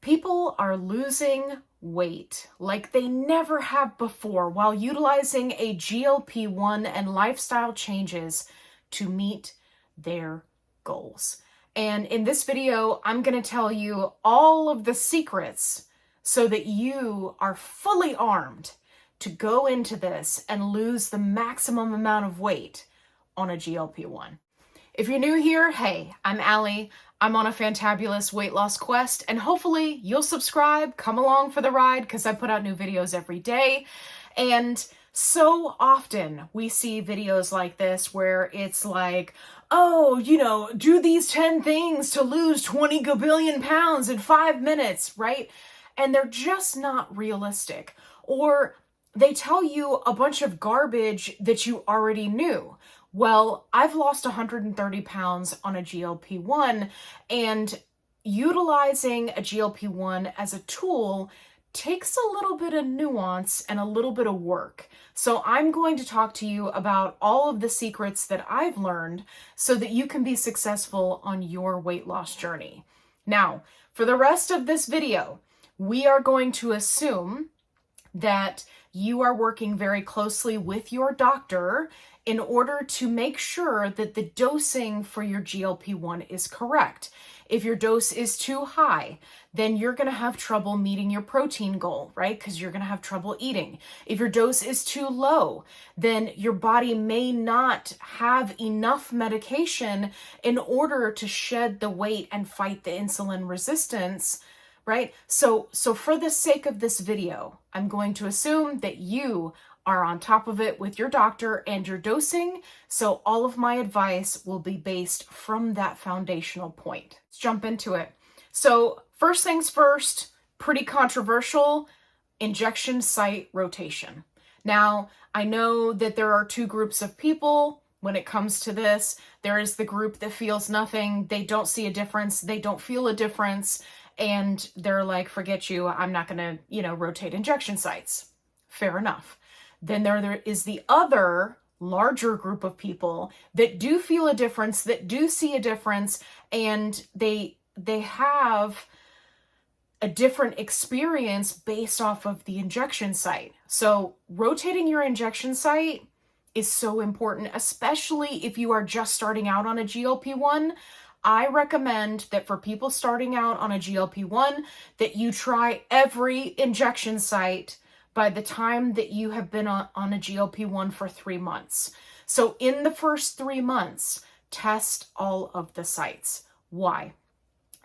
People are losing weight like they never have before while utilizing a GLP-1 and lifestyle changes to meet their goals. And in this video, I'm going to tell you all of the secrets so that you are fully armed to go into this and lose the maximum amount of weight on a GLP-1. If you're new here, hey, I'm Allie. I'm on a fantabulous weight loss quest, and hopefully you'll subscribe, come along for the ride, because I put out new videos every day. And so often we see videos like this where it's like, oh, do these 10 things to lose 20 gabillion pounds in 5 minutes, right? And they're just not realistic. Or they tell you a bunch of garbage that you already knew. Well, I've lost 130 pounds on a GLP-1, and utilizing a GLP-1 as a tool takes a little bit of nuance and a little bit of work. So I'm going to talk to you about all of the secrets that I've learned so that you can be successful on your weight loss journey. Now, for the rest of this video, we are going to assume that you are working very closely with your doctor in order to make sure that the dosing for your GLP-1 is correct. If your dose is too high, then you're going to have trouble meeting your protein goal, right? Because you're going to have trouble eating. If your dose is too low, then your body may not have enough medication in order to shed the weight and fight the insulin resistance, right? So for the sake of this video, I'm going to assume that you are on top of it with your doctor and your dosing. So all of my advice will be based from that foundational point. Let's jump into it. So first things first, pretty controversial, injection site rotation. Now, I know that there are two groups of people when it comes to this. There is the group that feels nothing. They don't see a difference. They don't feel a difference. And they're like, forget you. I'm not going to, rotate injection sites. Fair enough. Then there is the other larger group of people that do feel a difference, that do see a difference, and they have a different experience based off of the injection site. So rotating your injection site is so important, especially if you are just starting out on a GLP-1. I recommend that for people starting out on a GLP-1, that you try every injection site by the time that you have been on a GLP-1 for 3 months. So in the first 3 months, test all of the sites. Why?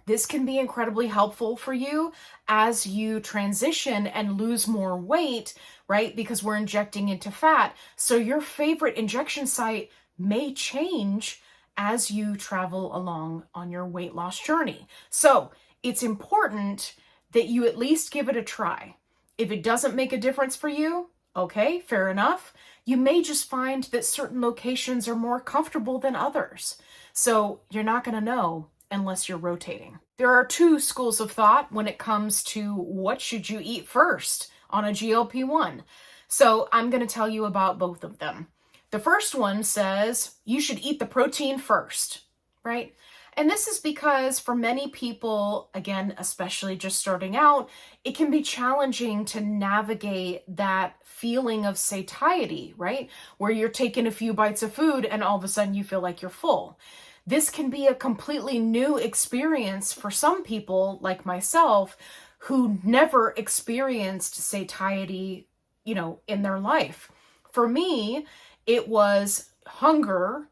This can be incredibly helpful for you as you transition and lose more weight, right? Because we're injecting into fat. So your favorite injection site may change as you travel along on your weight loss journey. So it's important that you at least give it a try. If it doesn't make a difference for you, okay, fair enough. You may just find that certain locations are more comfortable than others. So you're not going to know unless you're rotating. There are two schools of thought when it comes to what should you eat first on a GLP-1. So I'm going to tell you about both of them. The first one says you should eat the protein first, right? And this is because for many people, again, especially just starting out, it can be challenging to navigate that feeling of satiety, right? Where you're taking a few bites of food and all of a sudden you feel like you're full. This can be a completely new experience for some people like myself who never experienced satiety, in their life. For me, it was hunger,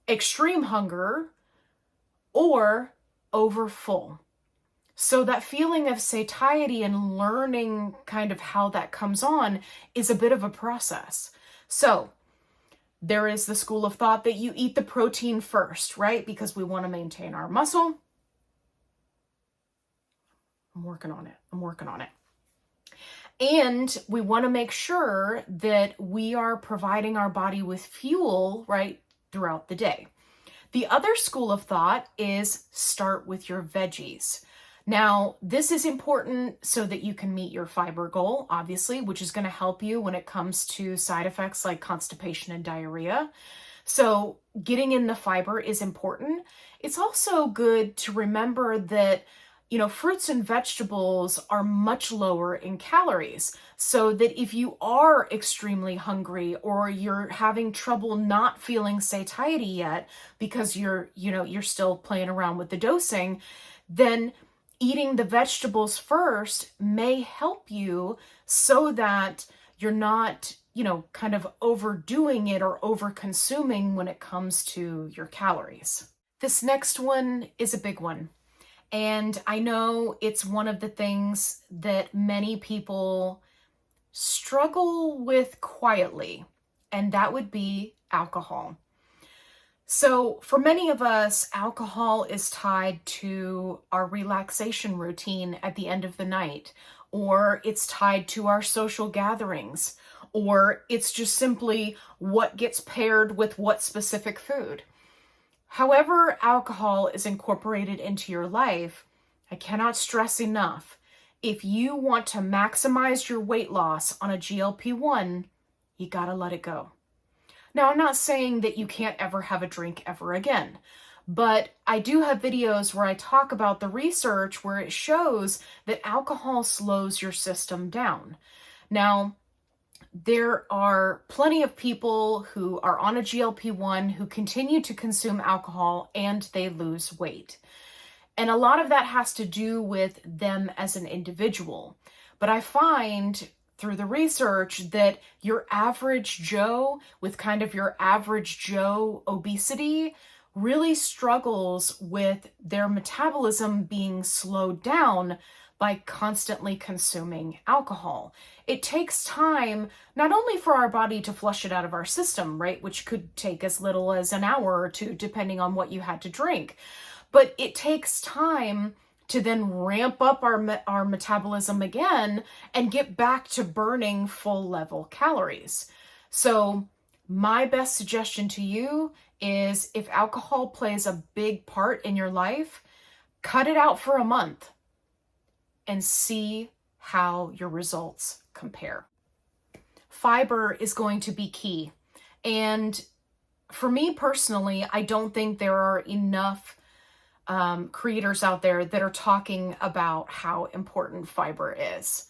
extreme hunger, or over full. So that feeling of satiety and learning kind of how that comes on is a bit of a process. So there is the school of thought that you eat the protein first, right? Because we want to maintain our muscle. I'm working on it. And we want to make sure that we are providing our body with fuel, right, throughout the day. The other school of thought is start with your veggies. Now, this is important so that you can meet your fiber goal, obviously, which is going to help you when it comes to side effects like constipation and diarrhea. So getting in the fiber is important. It's also good to remember that fruits and vegetables are much lower in calories. So that if you are extremely hungry or you're having trouble not feeling satiety yet because you're still playing around with the dosing, then eating the vegetables first may help you so that you're not, kind of overdoing it or over consuming when it comes to your calories. This next one is a big one. And I know it's one of the things that many people struggle with quietly, and that would be alcohol. So for many of us, alcohol is tied to our relaxation routine at the end of the night, or it's tied to our social gatherings, or it's just simply what gets paired with what specific food. However alcohol is incorporated into your life, I cannot stress enough, if you want to maximize your weight loss on a GLP-1, you gotta let it go. Now, I'm not saying that you can't ever have a drink ever again, but I do have videos where I talk about the research where it shows that alcohol slows your system down. Now, there are plenty of people who are on a GLP-1 who continue to consume alcohol and they lose weight. And a lot of that has to do with them as an individual. But I find through the research that your average Joe with kind of your average Joe obesity really struggles with their metabolism being slowed down by constantly consuming alcohol. It takes time not only for our body to flush it out of our system, right, which could take as little as an hour or two depending on what you had to drink, but it takes time to then ramp up our metabolism again and get back to burning full level calories. So my best suggestion to you is if alcohol plays a big part in your life, cut it out for a month and see how your results compare. Fiber is going to be key. And for me personally, I don't think there are enough creators out there that are talking about how important fiber is.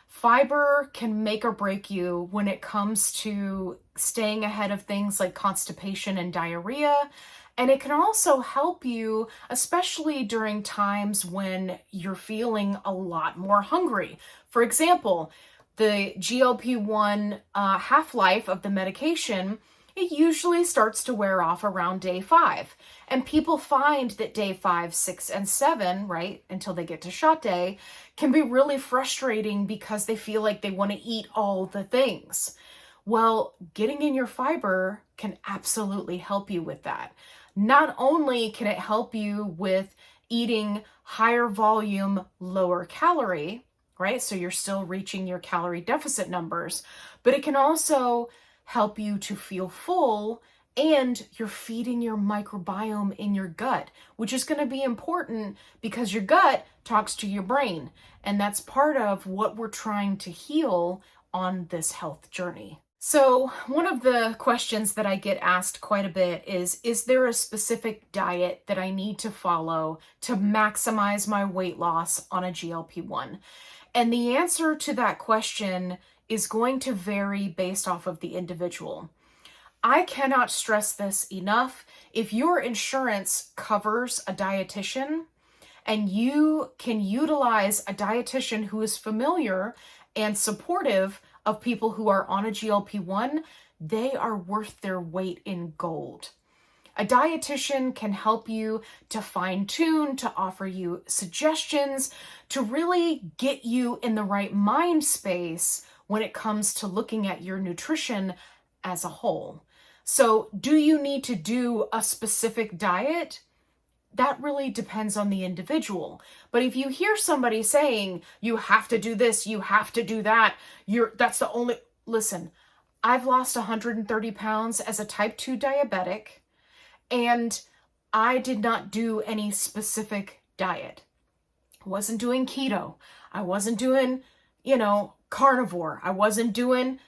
Fiber can make or break you when it comes to staying ahead of things like constipation and diarrhea. And it can also help you, especially during times when you're feeling a lot more hungry. For example, the GLP-1 half-life of the medication, it usually starts to wear off around day 5. And people find that day 5, 6, and 7, right, until they get to shot day, can be really frustrating because they feel like they want to eat all the things. Well, getting in your fiber can absolutely help you with that. Not only can it help you with eating higher volume, lower calorie, right? So you're still reaching your calorie deficit numbers, but it can also help you to feel full and you're feeding your microbiome in your gut, which is going to be important because your gut talks to your brain. And that's part of what we're trying to heal on this health journey. So one of the questions that I get asked quite a bit is there a specific diet that I need to follow to maximize my weight loss on a GLP-1? And the answer to that question is going to vary based off of the individual. I cannot stress this enough. If your insurance covers a dietitian and you can utilize a dietitian who is familiar and supportive of people who are on a GLP-1, they are worth their weight in gold. A dietitian can help you to fine-tune, to offer you suggestions, to really get you in the right mind space when it comes to looking at your nutrition as a whole. So, do you need to do a specific diet? That really depends on the individual. But if you hear somebody saying, you have to do this, you have to do that, that's the only... Listen, I've lost 130 pounds as a type 2 diabetic, and I did not do any specific diet. I wasn't doing keto. I wasn't doing, carnivore. I wasn't doing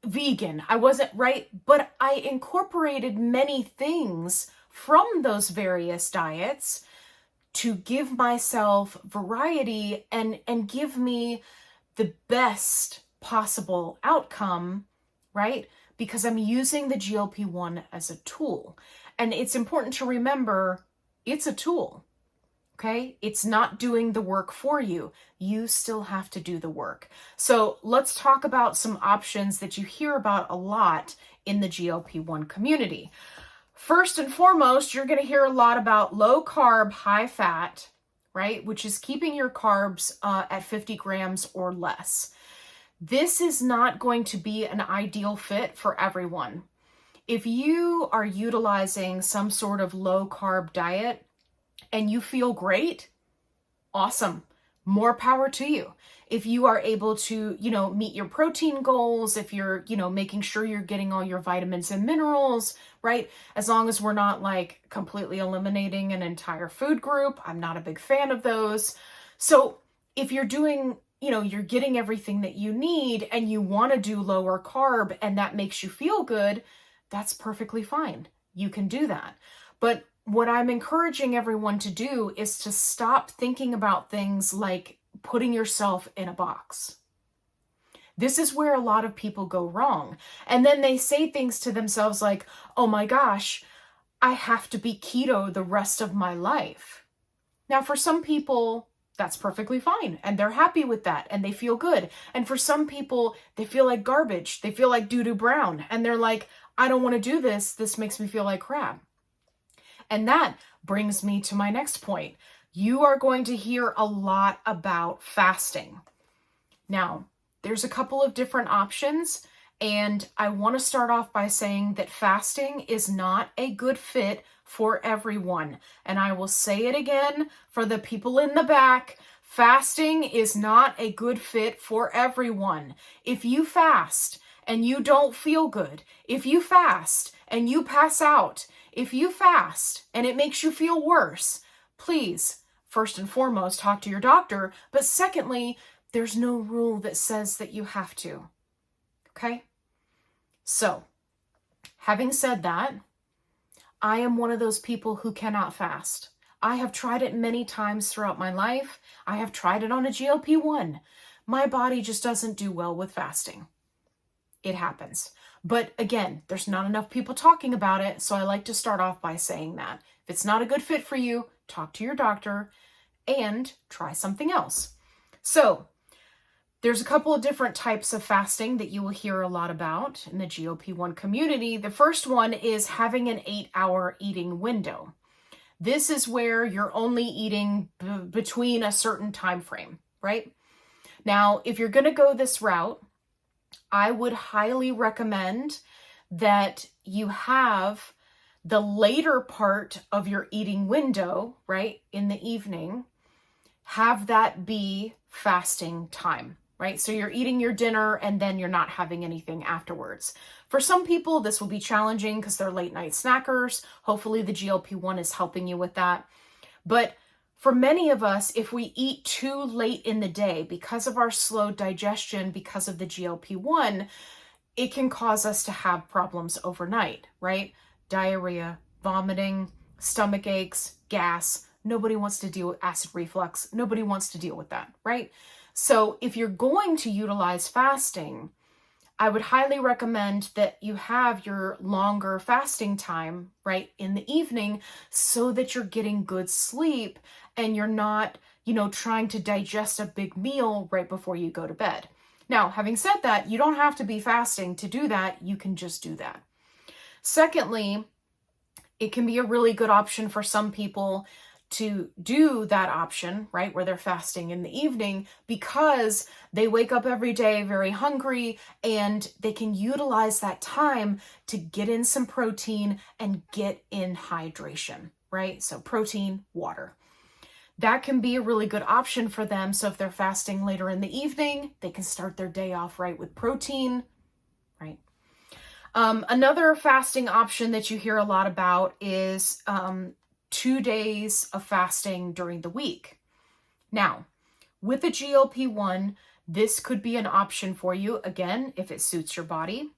vegan. I wasn't, right? But I incorporated many things from those various diets to give myself variety and give me the best possible outcome, right? Because I'm using the GLP-1 as a tool. And it's important to remember it's a tool, okay? It's not doing the work for you. You still have to do the work. So let's talk about some options that you hear about a lot in the GLP-1 community. First and foremost, you're going to hear a lot about low carb, high fat, right? Which is keeping your carbs at 50 grams or less. This is not going to be an ideal fit for everyone. If you are utilizing some sort of low carb diet and you feel great, awesome. More power to you. If you are able to, meet your protein goals, if you're, making sure you're getting all your vitamins and minerals, right? As long as we're not like completely eliminating an entire food group. I'm not a big fan of those. So if you're doing, you're getting everything that you need and you want to do lower carb and that makes you feel good, that's perfectly fine. You can do that. But what I'm encouraging everyone to do is to stop thinking about things like putting yourself in a box. This is where a lot of people go wrong. And then they say things to themselves like, oh my gosh, I have to be keto the rest of my life. Now, for some people, that's perfectly fine. And they're happy with that and they feel good. And for some people, they feel like garbage. They feel like doo-doo brown. And they're like, I don't want to do this. This makes me feel like crap. And that brings me to my next point. You are going to hear a lot about fasting. Now, there's a couple of different options, and I want to start off by saying that fasting is not a good fit for everyone. And I will say it again for the people in the back. Fasting is not a good fit for everyone. If you fast and you don't feel good, if you fast and you pass out, if you fast and it makes you feel worse, please, first and foremost, talk to your doctor. But secondly, there's no rule that says that you have to. Okay? So, having said that, I am one of those people who cannot fast. I have tried it many times throughout my life. I have tried it on a GLP-1. My body just doesn't do well with fasting. It happens. But again, there's not enough people talking about it, so I like to start off by saying that. If it's not a good fit for you, talk to your doctor and try something else. So, there's a couple of different types of fasting that you will hear a lot about in the GLP-1 community. The first one is having an 8-hour eating window. This is where you're only eating between a certain time frame, right? Now, if you're going to go this route, I would highly recommend that you have the later part of your eating window, right, in the evening, have that be fasting time, right? So you're eating your dinner and then you're not having anything afterwards. For some people, this will be challenging because they're late night snackers. Hopefully the GLP-1 is helping you with that. But for many of us, if we eat too late in the day because of our slow digestion, because of the GLP-1, it can cause us to have problems overnight, right? Diarrhea, vomiting, stomach aches, gas. Nobody wants to deal with acid reflux. Nobody wants to deal with that, right? So if you're going to utilize fasting, I would highly recommend that you have your longer fasting time, right, in the evening so that you're getting good sleep and you're not, trying to digest a big meal right before you go to bed. Now, having said that, you don't have to be fasting to do that. You can just do that. Secondly, it can be a really good option for some people to do that option, right, where they're fasting in the evening because they wake up every day very hungry and they can utilize that time to get in some protein and get in hydration, right? So protein, water. That can be a really good option for them. So if they're fasting later in the evening, they can start their day off right with protein, right? Another fasting option that you hear a lot about is 2 days of fasting during the week. Now, with a GLP-1, this could be an option for you, again, if it suits your body.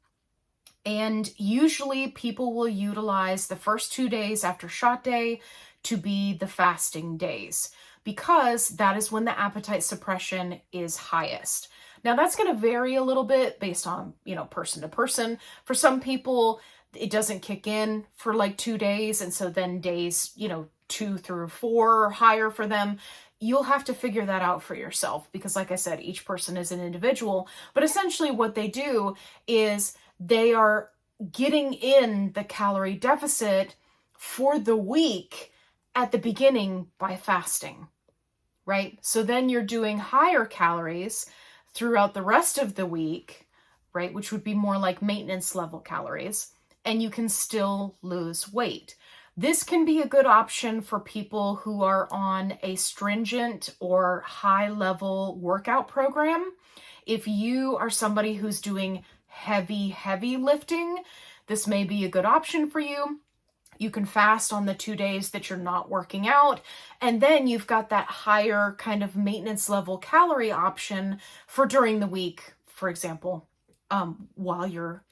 And usually people will utilize the first 2 days after shot day to be the fasting days, because that is when the appetite suppression is highest. Now that's going to vary a little bit based on, person to person. For some people, it doesn't kick in for like 2 days. And so then days, 2 through 4 are higher for them. You'll have to figure that out for yourself because, like I said, each person is an individual. But essentially what they do is they are getting in the calorie deficit for the week at the beginning by fasting, right? So then you're doing higher calories throughout the rest of the week, right? Which would be more like maintenance level calories, and you can still lose weight. This can be a good option for people who are on a stringent or high level workout program. If you are somebody who's doing heavy lifting, this may be a good option for you. You can fast on the 2 days that you're not working out. And then you've got that higher kind of maintenance level calorie option for during the week, for example, while you're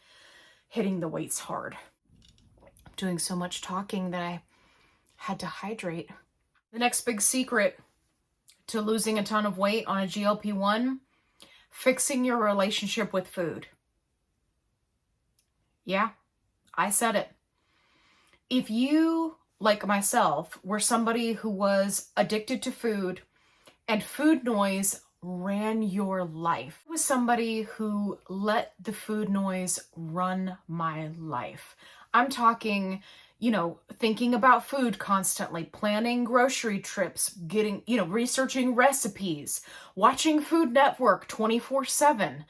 hitting the weights hard. I'm doing so much talking that I had to hydrate. The next big secret to losing a ton of weight on a GLP-1, fixing your relationship with food. Yeah, I said it. If you, like myself, were somebody who was addicted to food and food noise ran your life, I was somebody who let the food noise run my life. I'm talking, thinking about food constantly, planning grocery trips, researching recipes, watching Food Network 24/7.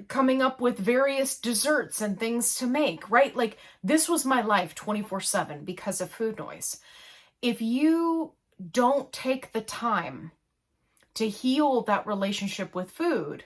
Coming up with various desserts and things to make, right? Like this was my life 24/7 because of food noise. If you don't take the time to heal that relationship with food,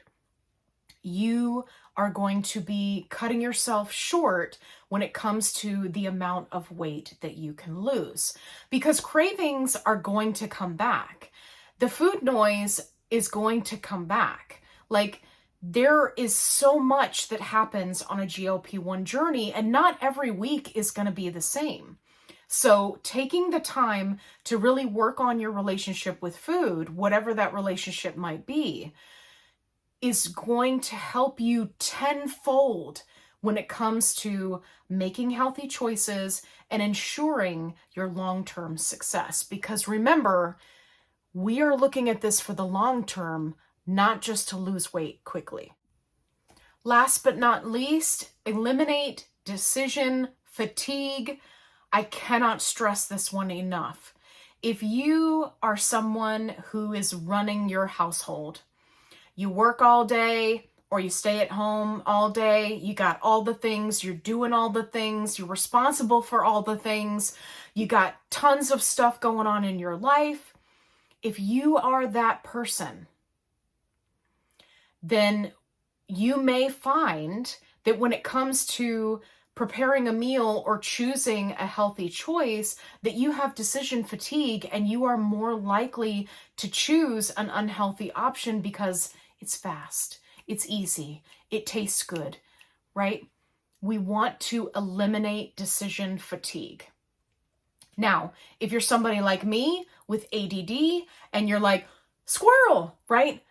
you are going to be cutting yourself short when it comes to the amount of weight that you can lose, because cravings are going to come back. The food noise is going to come back. Like, there is so much that happens on a GLP-1 journey, and not every week is going to be the same. So taking the time to really work on your relationship with food, whatever that relationship might be, is going to help you tenfold when it comes to making healthy choices and ensuring your long-term success. Because remember, we are looking at this for the long term, not just to lose weight quickly. Last but not least, eliminate decision fatigue. I cannot stress this one enough. If you are someone who is running your household, you work all day or you stay at home all day, you got all the things, you're doing all the things, you're responsible for all the things, you got tons of stuff going on in your life. If you are that person, then you may find that when it comes to preparing a meal or choosing a healthy choice, that you have decision fatigue and you are more likely to choose an unhealthy option because it's fast, it's easy, it tastes good, right? We want to eliminate decision fatigue. Now, if you're somebody like me with ADD and you're like, squirrel, right?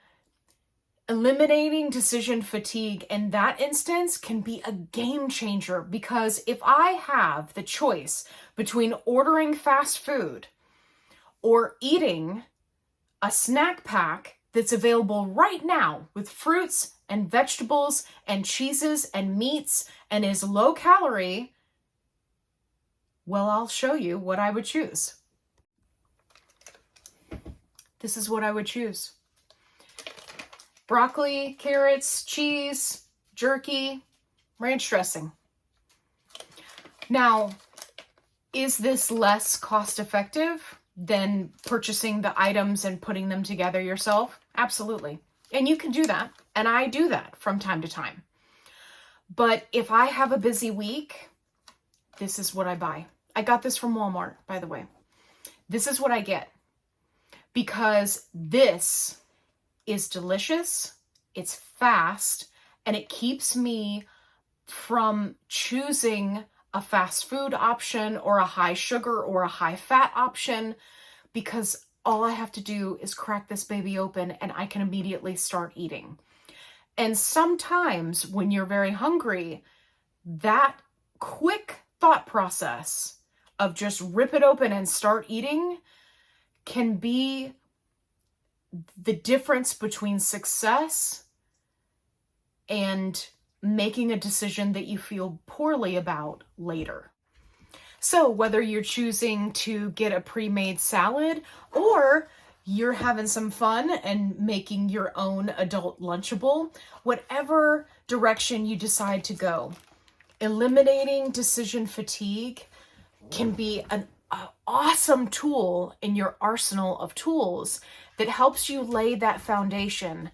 Eliminating decision fatigue in that instance can be a game changer, because if I have the choice between ordering fast food or eating a snack pack that's available right now with fruits and vegetables and cheeses and meats and is low calorie, well, I'll show you what I would choose. This is what I would choose. Broccoli, carrots, cheese, jerky, ranch dressing. Now, is this less cost effective than purchasing the items and putting them together yourself? Absolutely. And you can do that. And I do that from time to time. But if I have a busy week, this is what I buy. I got this from Walmart, by the way. This is what I get, because this is delicious, it's fast, and it keeps me from choosing a fast food option or a high sugar or a high fat option, because all I have to do is crack this baby open and I can immediately start eating. And sometimes when you're very hungry, that quick thought process of just rip it open and start eating can be the difference between success and making a decision that you feel poorly about later. So whether you're choosing to get a pre-made salad or you're having some fun and making your own adult Lunchable, whatever direction you decide to go, eliminating decision fatigue can be an awesome tool in your arsenal of tools that helps you lay that foundation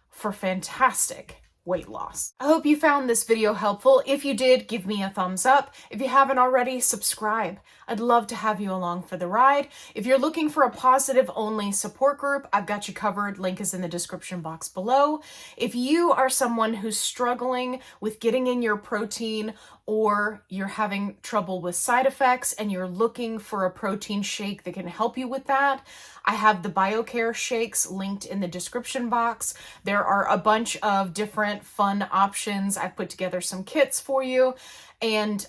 for fantastic weight loss. I hope you found this video helpful. If you did, give me a thumbs up. If you haven't already, subscribe. I'd love to have you along for the ride. If you're looking for a positive-only support group, I've got you covered. Link is in the description box below. If you are someone who's struggling with getting in your protein, or you're having trouble with side effects and you're looking for a protein shake that can help you with that, I have the Biocare shakes linked in the description box. There are a bunch of different fun options. I've put together some kits for you, and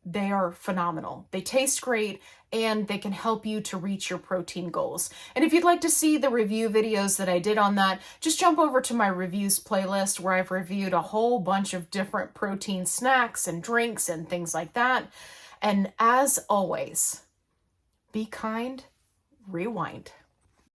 they are phenomenal. They taste great, and they can help you to reach your protein goals. And if you'd like to see the review videos that I did on that, just jump over to my reviews playlist where I've reviewed a whole bunch of different protein snacks and drinks and things like that. And as always, be kind, rewind.